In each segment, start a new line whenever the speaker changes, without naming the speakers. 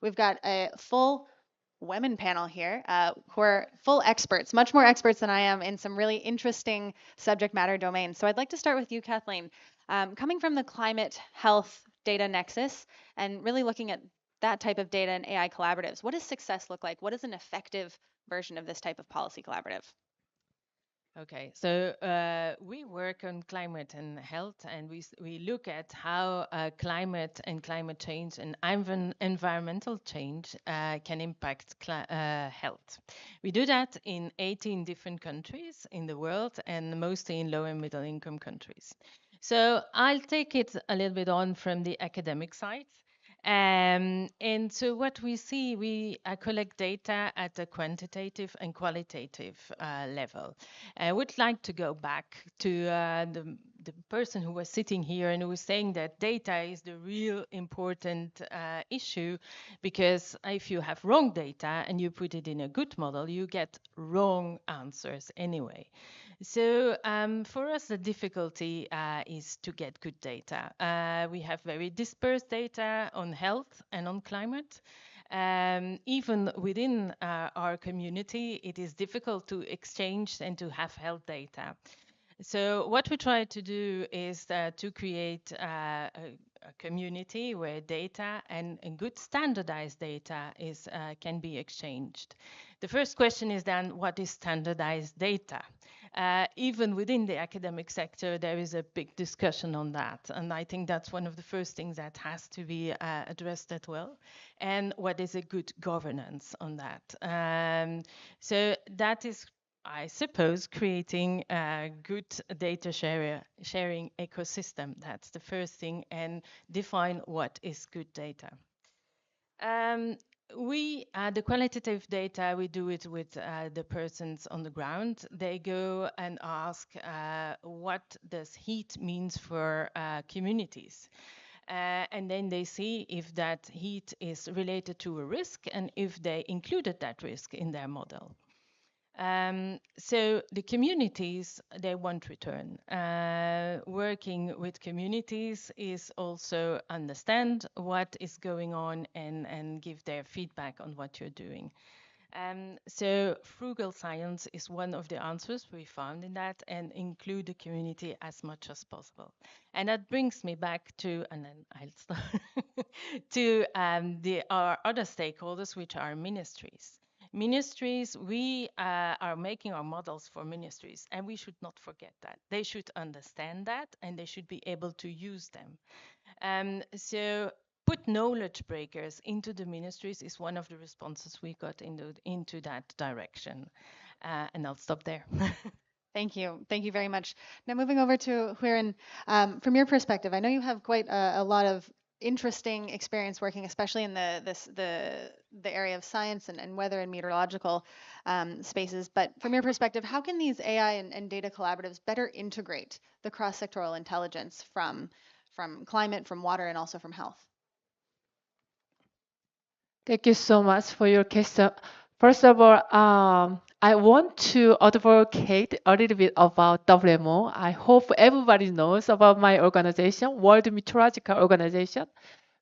We've got a full women panel here who are full experts, much more experts than I am in some really interesting subject matter domains. So I'd like to start with you, Kathleen. Coming from the climate health data nexus and really looking at that type of data and AI collaboratives, what does success look like? What is an effective version of this type of policy collaborative?
Okay, so we work on climate and health, and we look at how climate and climate change and environmental change can impact health. We do that in 18 different countries in the world, and mostly in low and middle income countries. So I'll take it a little bit on from the academic side. And so what we see, we collect data at a quantitative and qualitative level. I would like to go back to the person who was sitting here and who was saying that data is the real important issue, because if you have wrong data and you put it in a good model, you get wrong answers anyway. So for us, the difficulty is to get good data. We have very dispersed data on health and on climate. Even within our community, it is difficult to exchange and to have health data. So what we try to do is to create a community where data and good standardized data can be exchanged. The first question is then, what is standardized data? Even within the academic sector, there is a big discussion on that. And I think that's one of the first things that has to be addressed as well. And what is a good governance on that? So that is, I suppose, creating a good data sharing ecosystem. That's the first thing, and define what is good data. The qualitative data, we do it with the persons on the ground. They go and ask what does heat means for communities. And then they see if that heat is related to a risk and if they included that risk in their model. So the communities, they want return. Working with communities is also understand what is going on and give their feedback on what you're doing. So frugal science is one of the answers we found in that, and include the community as much as possible. And that brings me back to, and then I'll start, to our other stakeholders, which are ministries. Ministries, we are making our models for ministries, and we should not forget that. They should understand that, and they should be able to use them. So put knowledge breakers into the ministries is one of the responses we got into that direction. And I'll stop there.
Thank you. Thank you very much. Now moving over to Huiran, from your perspective, I know you have quite a lot of interesting experience working, especially in the area of science and weather and meteorological spaces. But from your perspective, how can these AI and data collaboratives better integrate the cross-sectoral intelligence from climate, from water, and also from health?
Thank you so much for your question. First of all, I want to advocate a little bit about WMO. I hope everybody knows about my organization, World Meteorological Organization,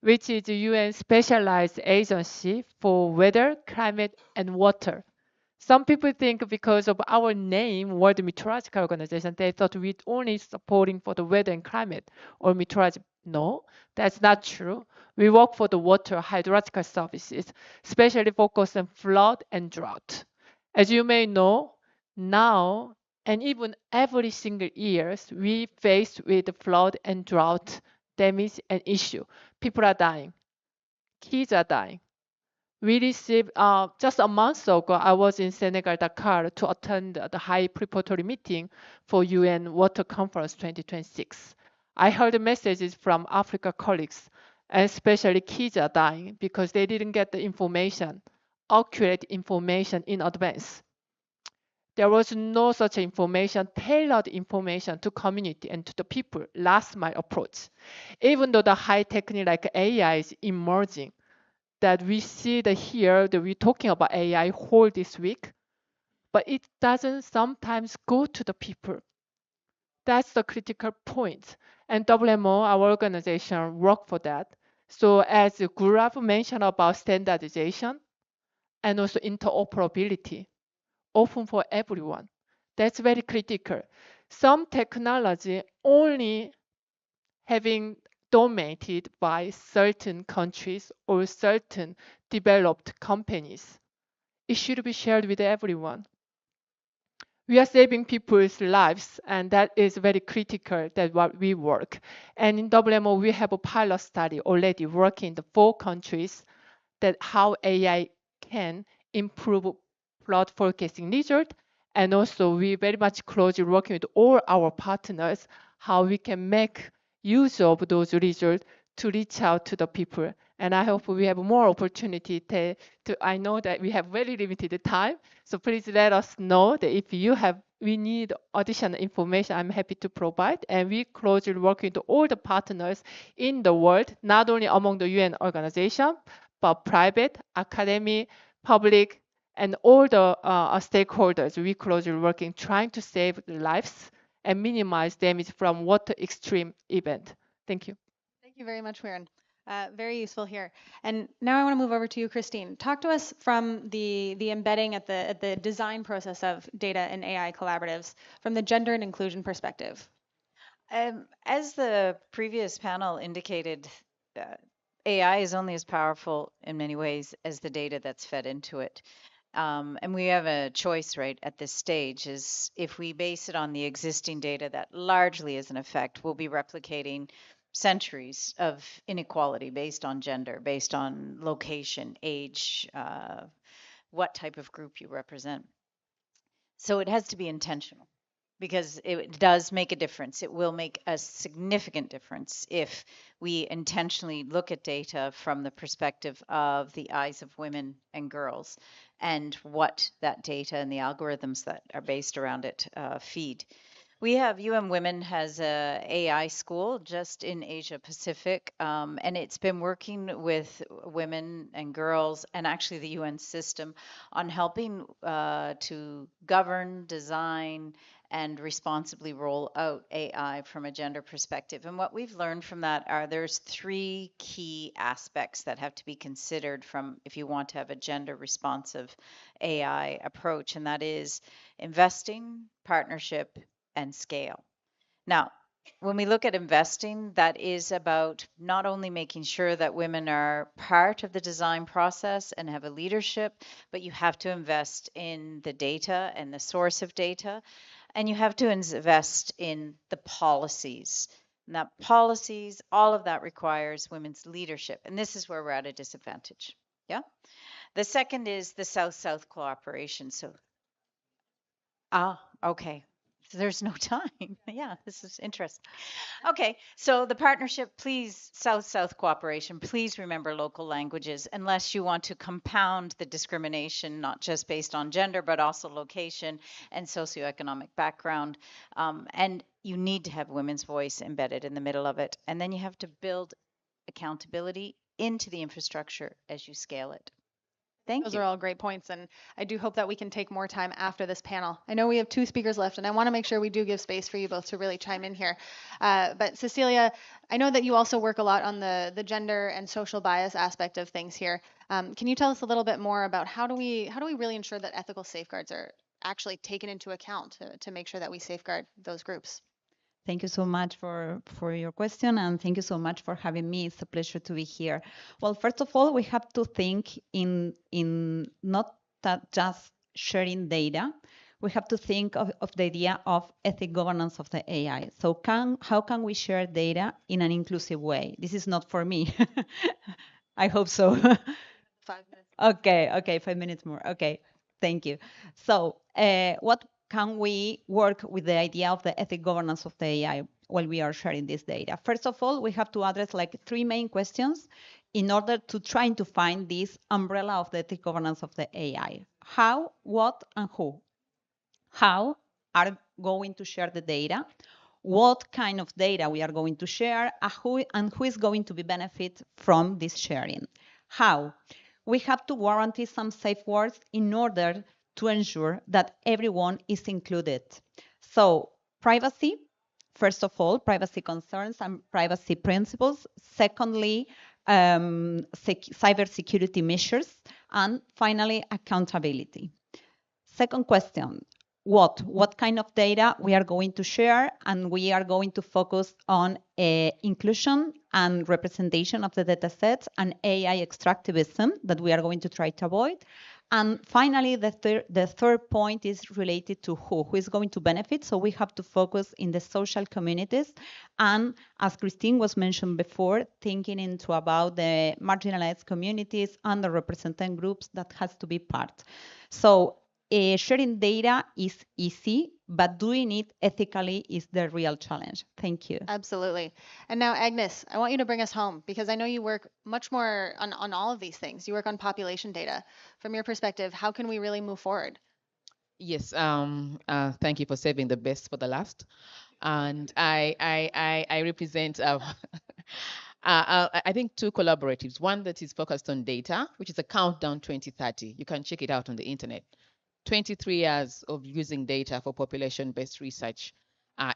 which is a UN specialized agency for weather, climate, and water. Some people think because of our name, World Meteorological Organization, they thought we're only supporting for the weather and climate or meteorology. No, that's not true. We work for the water hydrological services, especially focused on flood and drought. As you may know, now and even every single years, we face with flood and drought damage and issue. People are dying. Kids are dying. We received just a month ago, I was in Senegal, Dakar, to attend the high preparatory meeting for UN Water Conference 2026. I heard messages from Africa colleagues, and especially kids are dying because they didn't get the information, accurate information in advance. There was no such information, tailored information to community and to the people, last mile approach. Even though the high technique like AI is emerging, that we see that here that we're talking about AI whole this week, but it doesn't sometimes go to the people. That's the critical point. And WMO, our organization, work for that. So as Gaurav mentioned about standardization and also interoperability, open for everyone. That's very critical. Some technology only having dominated by certain countries or certain developed companies. It should be shared with everyone. We are saving people's lives, and that is very critical that what we work. And in WMO, we have a pilot study already working in the 4 countries that how AI can improve flood forecasting result. And also we very much closely working with all our partners, how we can make use of those results to reach out to the people. And I hope we have more opportunity I know that we have very limited time, so please let us know that if we need additional information, I'm happy to provide. And we closely work with all the partners in the world, not only among the UN organization, but private, academic, public, and all the stakeholders. We closely working, trying to save lives and minimize damage from water extreme event. Thank you.
Thank you very much, Huiran. Very useful here. And now I want to move over to you, Christine. Talk to us from the embedding at the design process of data and AI collaboratives from the gender and inclusion perspective.
As the previous panel indicated, AI is only as powerful in many ways as the data that's fed into it. And we have a choice, right, at this stage is if we base it on the existing data that largely is in effect, we'll be replicating centuries of inequality based on gender, based on location, age, what type of group you represent. So it has to be intentional because it does make a difference. It will make a significant difference if we intentionally look at data from the perspective of the eyes of women and girls and what that data and the algorithms that are based around it feed. We have Women has a AI school just in Asia Pacific, and it's been working with women and girls and actually the UN system on helping to govern, design, and responsibly roll out AI from a gender perspective. And what we've learned from that are there's 3 key aspects that have to be considered from if you want to have a gender responsive AI approach, and that is investing, partnership, and scale. Now, when we look at investing, that is about not only making sure that women are part of the design process and have a leadership, but you have to invest in the data and the source of data, and you have to invest in the policies. And that policies, all of that requires women's leadership, and this is where we're at a disadvantage. Yeah. The second is the South-South cooperation. Okay. There's no time. Yeah, this is interesting. Okay, so the partnership, please, South-South cooperation, please remember local languages unless you want to compound the discrimination, not just based on gender, but also location and socioeconomic background. And you need to have women's voice embedded in the middle of it. And then you have to build accountability into the infrastructure as you scale it. Thank
Those
you.
are all great points, and I do hope that we can take more time after this panel. I know we have 2 speakers left, and I want to make sure we do give space for you both to really chime in here. But Cecilia, I know that you also work a lot on the gender and social bias aspect of things here. Can you tell us a little bit more about how do we really ensure that ethical safeguards are actually taken into account to make sure that we safeguard those groups?
Thank you so much for your question, and thank you so much for having me. It's a pleasure to be here. Well, first of all, we have to think in not that just sharing data. We have to think of the idea of ethic governance of the AI. So how can we share data in an inclusive way? This is not for me. I hope so.
5 minutes.
Okay, 5 minutes more. Okay, thank you. So what can we work with the idea of the ethic governance of the AI while we are sharing this data? First of all, we have to address like 3 main questions in order to try to find this umbrella of the ethic governance of the AI. How, what, and who? How are going to share the data? What kind of data we are going to share, and who is going to be benefit from this sharing? How? We have to guarantee some safeguards in order to ensure that everyone is included. So privacy, first of all, privacy concerns and privacy principles. Secondly, cybersecurity measures, and finally, accountability. Second question, what kind of data we are going to share, and we are going to focus on inclusion and representation of the data sets and AI extractivism that we are going to try to avoid. And finally, the third point is related to who is going to benefit. So we have to focus in the social communities. And as Christine was mentioned before, thinking into about the marginalized communities and the represented groups that has to be part. So sharing data is easy, but doing it ethically is the real challenge. Thank you.
Absolutely. And now, Agnes, I want you to bring us home because I know you work much more on all of these things. You work on population data. From your perspective, how can we really move forward?
Yes, thank you for saving the best for the last. And I represent, I think, two collaboratives. One that is focused on data, which is a Countdown 2030. You can check it out on the internet. 23 years of using data for population-based research,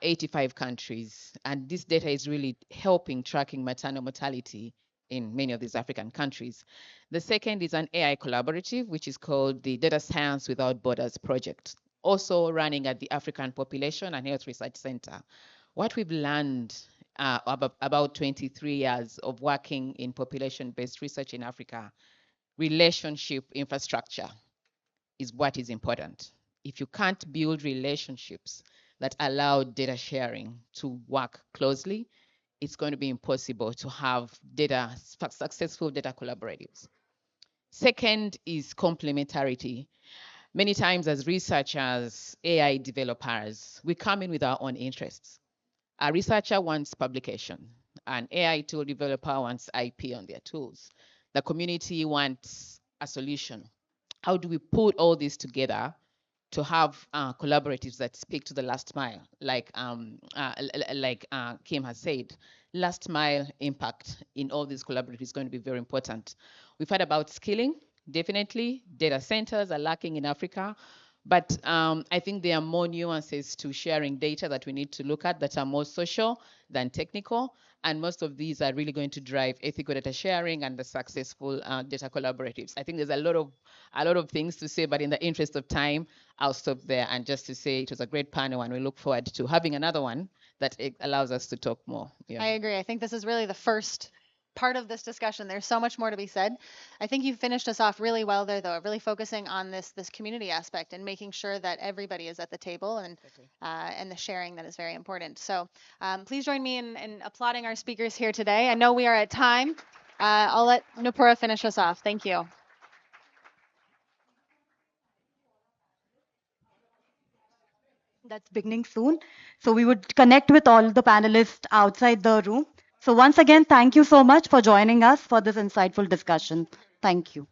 85 countries. And this data is really helping tracking maternal mortality in many of these African countries. The second is an AI collaborative, which is called the Data Science Without Borders project, also running at the African Population and Health Research Center. What we've learned about 23 years of working in population-based research in Africa, relationship infrastructure is what is important. If you can't build relationships that allow data sharing to work closely, it's going to be impossible to have successful data collaboratives. Second is complementarity. Many times as researchers, AI developers, we come in with our own interests. A researcher wants publication. An AI tool developer wants IP on their tools. The community wants a solution. How do we put all this together to have collaboratives that speak to the last mile, like Kim has said? Last mile impact in all these collaboratives is going to be very important. We've heard about skilling. Definitely, data centers are lacking in Africa. But I think there are more nuances to sharing data that we need to look at that are more social than technical. And most of these are really going to drive ethical data sharing and the successful data collaboratives. I think there's a lot of things to say, but in the interest of time, I'll stop there. And just to say it was a great panel, and we look forward to having another one that allows us to talk more. Yeah.
I agree. I think this is really the first part of this discussion. There's so much more to be said. I think you finished us off really well there, though, really focusing on this community aspect and making sure that everybody is at the table and the sharing that is very important. So please join me in applauding our speakers here today. I know we are at time. I'll let Nupura finish us off. Thank you.
That's beginning soon. So we would connect with all the panelists outside the room. So once again, thank you so much for joining us for this insightful discussion. Thank you.